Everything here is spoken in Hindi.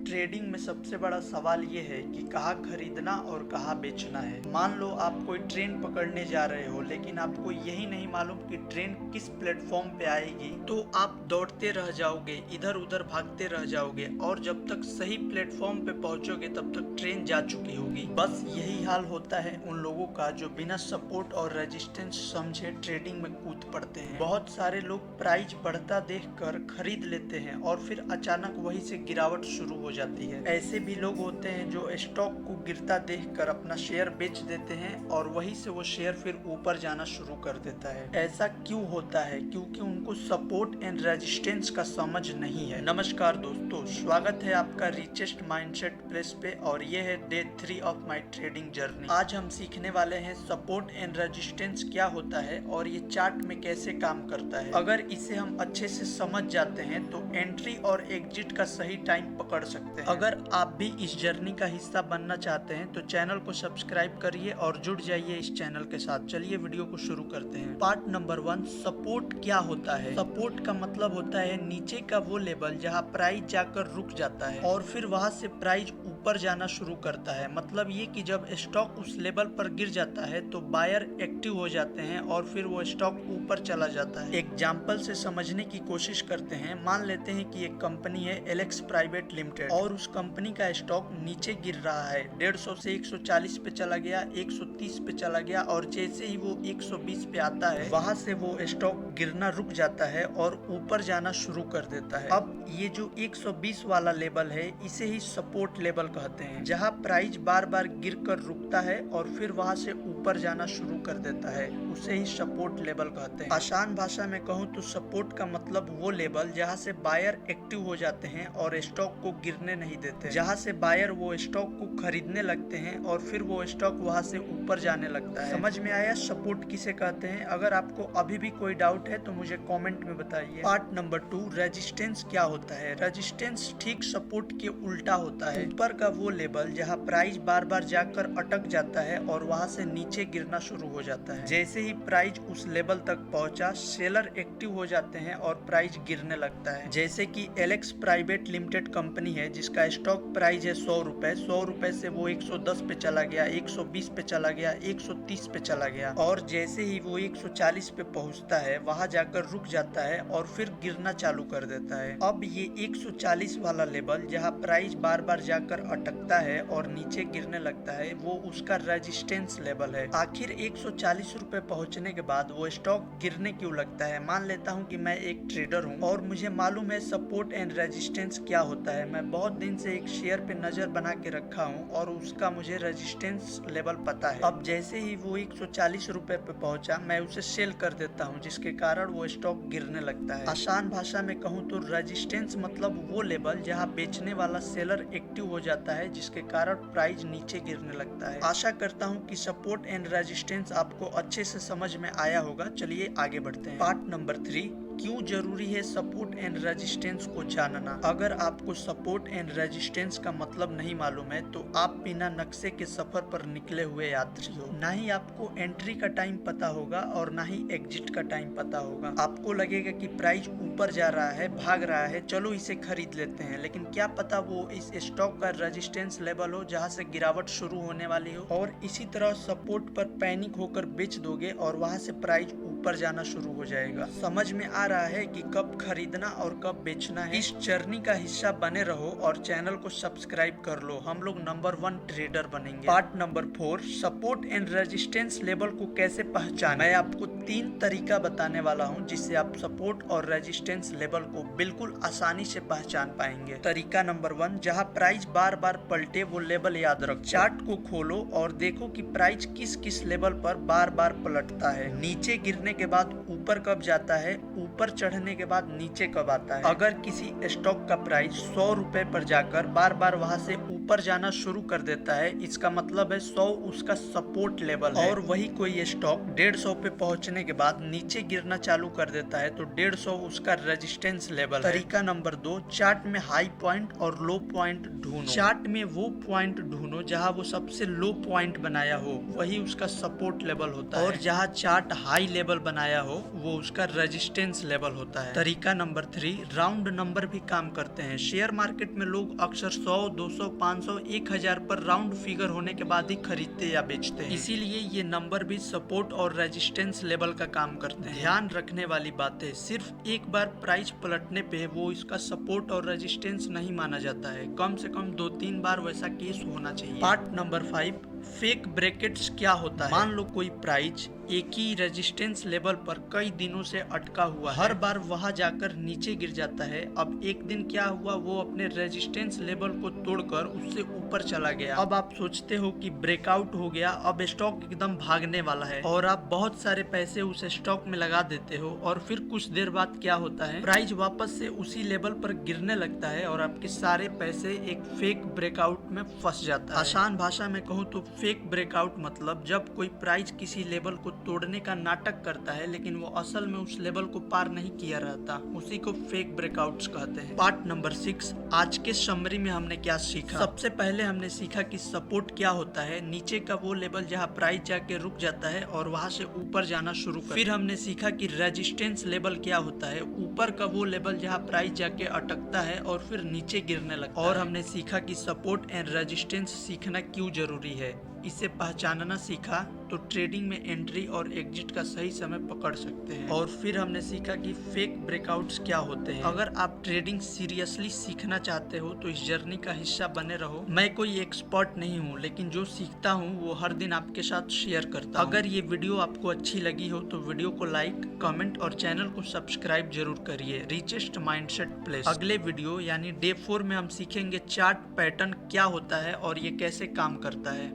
ट्रेडिंग में सबसे बड़ा सवाल ये है कि कहाँ खरीदना और कहाँ बेचना है। मान लो आप कोई ट्रेन पकड़ने जा रहे हो, लेकिन आपको यही नहीं मालूम कि ट्रेन किस प्लेटफॉर्म पे आएगी, तो आप दौड़ते रह जाओगे, इधर उधर भागते रह जाओगे और जब तक सही प्लेटफॉर्म पे पहुंचोगे तब तक ट्रेन जा चुकी होगी। बस यही हाल होता है उन लोगों का जो बिना सपोर्ट और रेजिस्टेंस समझे ट्रेडिंग में कूद पड़ते हैं। बहुत सारे लोग प्राइस बढ़ता देखकर खरीद लेते हैं और फिर अचानक वही से गिरावट शुरू हो जाती है। ऐसे भी लोग होते हैं जो स्टॉक को गिरता देखकर अपना शेयर बेच देते हैं और वहीं से वो शेयर फिर ऊपर जाना शुरू कर देता है। ऐसा क्यों होता है? क्योंकि उनको सपोर्ट एंड रेजिस्टेंस का समझ नहीं है। नमस्कार दोस्तों, स्वागत है आपका रिचेस्ट माइंडसेट प्लेस पे और ये है day 3 of my trading journey. आज हम सीखने वाले हैं सपोर्ट एंड रेजिस्टेंस क्या होता है और ये चार्ट में कैसे काम करता है। अगर इसे हम अच्छे से समझ जाते हैं तो एंट्री और एग्जिट का सही टाइम पकड़ सकते हैं। अगर आप भी इस जर्नी का हिस्सा बनना चाहते हैं तो चैनल को सब्सक्राइब करिए और जुड़ जाइए इस चैनल के साथ। चलिए वीडियो को शुरू करते हैं। पार्ट नंबर 1, सपोर्ट क्या होता है। सपोर्ट का मतलब होता है नीचे का वो लेवल जहां प्राइस जाकर रुक जाता है और फिर वहां से प्राइस ऊपर जाना शुरू करता है। मतलब ये कि जब स्टॉक उस लेवल पर गिर जाता है तो बायर एक्टिव हो जाते हैं और फिर वो स्टॉक ऊपर चला जाता है। एग्जाम्पल से समझने की कोशिश करते हैं। मान लेते हैं कि एक कंपनी है एलेक्स प्राइवेट लिमिटेड और उस कंपनी का स्टॉक नीचे गिर रहा है। 150 से 140 पे चला गया, 130 पे चला गया और जैसे ही वो 120 पे आता है वहां से वो स्टॉक गिरना रुक जाता है और ऊपर जाना शुरू कर देता है। अब ये जो 120 वाला लेवल है इसे ही सपोर्ट लेवल कहते हैं, जहां प्राइस बार बार गिर कर रुकता है और फिर वहां से ऊपर जाना शुरू कर देता है, उसे ही सपोर्ट लेवल कहते हैं। आसान भाषा में कहूँ तो सपोर्ट का मतलब वो लेवल जहां से बायर एक्टिव हो जाते हैं और स्टॉक को गिरने नहीं देते, जहां से बायर वो स्टॉक को खरीदने लगते हैं और फिर वो स्टॉक वहां से ऊपर जाने लगता है। समझ में आया सपोर्ट किसे कहते हैं? अगर आपको अभी भी कोई डाउट है तो मुझे कमेंट में बताइए। पार्ट नंबर 2, रेजिस्टेंस क्या होता है। रेजिस्टेंस ठीक सपोर्ट के उल्टा होता है। ऊपर का वो लेवल जहां प्राइस बार बार जाकर अटक जाता है और वहां से नीचे गिरना शुरू हो जाता है। जैसे ही प्राइस उस लेवल तक पहुंचा, सेलर एक्टिव हो जाते हैं और प्राइस गिरने लगता है। जैसे कि एलेक्स प्राइवेट लिमिटेड कंपनी है जिसका स्टॉक प्राइस है 100 रुपए। 100 रुपए से वो 110 पे चला गया, 120 पे चला गया, 130 पे चला गया और जैसे ही वो 140 पे पहुंचता है वहां जाकर रुक जाता है और फिर गिरना चालू कर देता है। अब ये 140 वाला लेवल जहां प्राइस बार बार जाकर अटकता है और नीचे गिरने लगता है वो उसका रेजिस्टेंस लेवल है। आखिर 140 रुपए पहुंचने के बाद वो स्टॉक गिरने क्यों लगता है? मान लेता हूँ कि मैं एक ट्रेडर हूँ और मुझे मालूम है सपोर्ट एंड रेजिस्टेंस क्या होता है। मैं बहुत दिन से एक शेयर पे नजर बना के रखा हूँ और उसका मुझे रेजिस्टेंस लेवल पता है। अब जैसे ही वो 140 रुपए पे पहुंचा मैं उसे सेल कर देता हूँ, जिसके कारण वो स्टॉक गिरने लगता है। आसान भाषा में कहूँ तो रेजिस्टेंस मतलब वो लेवल जहाँ बेचने वाला सेलर एक्टिव हो जाता है, जिसके कारण प्राइस नीचे गिरने लगता है। आशा करता हूँ कि सपोर्ट एंड रेजिस्टेंस आपको अच्छे से समझ में आया होगा। चलिए आगे बढ़ते हैं। पार्ट नंबर 3, क्यों जरूरी है सपोर्ट एंड रेजिस्टेंस को जानना। अगर आपको सपोर्ट एंड रेजिस्टेंस का मतलब नहीं मालूम है तो आप बिना नक्शे के सफर पर निकले हुए यात्री हो। ना ही आपको एंट्री का टाइम पता होगा और ना ही एग्जिट का टाइम पता होगा। आपको लगेगा कि प्राइस ऊपर जा रहा है, भाग रहा है, चलो इसे खरीद लेते हैं, लेकिन क्या पता वो इस स्टॉक का रेजिस्टेंस लेवल हो जहाँ से गिरावट शुरू होने वाली हो और इसी तरह सपोर्ट पर पैनिक होकर बेच दोगे और वहाँ से प्राइस ऊपर जाना शुरू हो जाएगा। समझ में आ रहा है कि कब खरीदना और कब बेचना है। इस जर्नी का हिस्सा बने रहो और चैनल को सब्सक्राइब कर लो। हम लोग नंबर 1 ट्रेडर बनेंगे। Part number 4, support and resistance level को कैसे पहचानें। मैं आपको 3 तरीका बताने वाला हूं जिससे आप सपोर्ट और रेजिस्टेंस लेवल को बिल्कुल आसानी से पहचान पाएंगे। तरीका नंबर 1, जहां प्राइस बार बार पलटे वो लेवल याद रखो। चार्ट को खोलो और देखो कि प्राइस किस किस लेवल पर बार बार पलटता है। नीचे गिरने के बाद ऊपर कब जाता है, ऊपर चढ़ने के बाद नीचे कब आता है। अगर किसी स्टॉक का प्राइस 100 रुपए पर जाकर बार बार वहां से ऊपर जाना शुरू कर देता है, इसका मतलब है 100 उसका सपोर्ट लेवल है। और वही कोई स्टॉक 150 पे पहुंचने के बाद नीचे गिरना चालू कर देता है तो 150 उसका रेजिस्टेंस लेवल है। तरीका नंबर 2, चार्ट में हाई पॉइंट और लो पॉइंट ढूंढो। चार्ट में वो पॉइंट ढूंढो जहां वो सबसे लो पॉइंट बनाया हो, वही उसका सपोर्ट लेवल होता है और जहां चार्ट हाई लेवल बनाया हो वो उसका रेजिस्टेंस लेवल होता है। तरीका नंबर 3, राउंड नंबर भी काम करते हैं। शेयर मार्केट में लोग अक्सर 100, 200, 500, 1000 पर राउंड फिगर होने के बाद ही खरीदते या बेचते हैं। इसीलिए ये नंबर भी सपोर्ट और रेजिस्टेंस लेवल का काम करते हैं। ध्यान रखने वाली बातें, सिर्फ एक बार प्राइस पलटने पे वो इसका सपोर्ट और रेजिस्टेंस नहीं माना जाता है। कम से कम 2-3 बार वैसा केस होना चाहिए। पार्ट नंबर 5, फेक ब्रैकेट्स क्या होता है। मान लो कोई प्राइस एक ही रेजिस्टेंस लेवल पर कई दिनों से अटका हुआ है, हर बार वहां जाकर नीचे गिर जाता है। अब एक दिन क्या हुआ, वो अपने रेजिस्टेंस लेवल को तोड़कर उससे ऊपर चला गया। अब आप सोचते हो कि ब्रेकआउट हो गया, अब स्टॉक एकदम भागने वाला है और आप बहुत सारे पैसे उस स्टॉक में लगा देते हो। और फिर कुछ देर बाद क्या होता है, प्राइस वापस से उसी लेवल पर गिरने लगता है और आपके सारे पैसे एक फेक ब्रेकआउट में फंस जाता है। आसान भाषा में कहूँ तो फेक ब्रेकआउट मतलब जब कोई प्राइस किसी लेवल को तोड़ने का नाटक करता है लेकिन वो असल में उस लेवल को पार नहीं किया रहता, उसी को फेक ब्रेकआउट्स कहते हैं। पार्ट नंबर 6, आज के समरी में हमने क्या सीखा। सबसे पहले हमने सीखा कि सपोर्ट क्या होता है, नीचे का वो लेवल जहाँ प्राइस जाके रुक जाता है और वहां से ऊपर जाना शुरू कर। फिर हमने सीखा कि रेजिस्टेंस लेवल क्या होता है, ऊपर का वो लेवल जहाँ प्राइस जाके अटकता है और फिर नीचे गिरने लगता है। और हमने सीखा कि सपोर्ट एंड रेजिस्टेंस सीखना क्यों जरूरी है। इसे पहचानना सीखा तो ट्रेडिंग में एंट्री और एग्जिट का सही समय पकड़ सकते हैं। और फिर हमने सीखा कि फेक ब्रेकआउट्स क्या होते हैं। अगर आप ट्रेडिंग सीरियसली सीखना चाहते हो तो इस जर्नी का हिस्सा बने रहो। मैं कोई एक्सपर्ट नहीं हूँ, लेकिन जो सीखता हूँ वो हर दिन आपके साथ शेयर करता हूँ। अगर ये वीडियो आपको अच्छी लगी हो तो वीडियो को लाइक, कमेंट और चैनल को सब्सक्राइब जरूर करिए। Richest mindset place. अगले वीडियो यानी डे 4 में हम सीखेंगे चार्ट पैटर्न क्या होता है और ये कैसे काम करता है।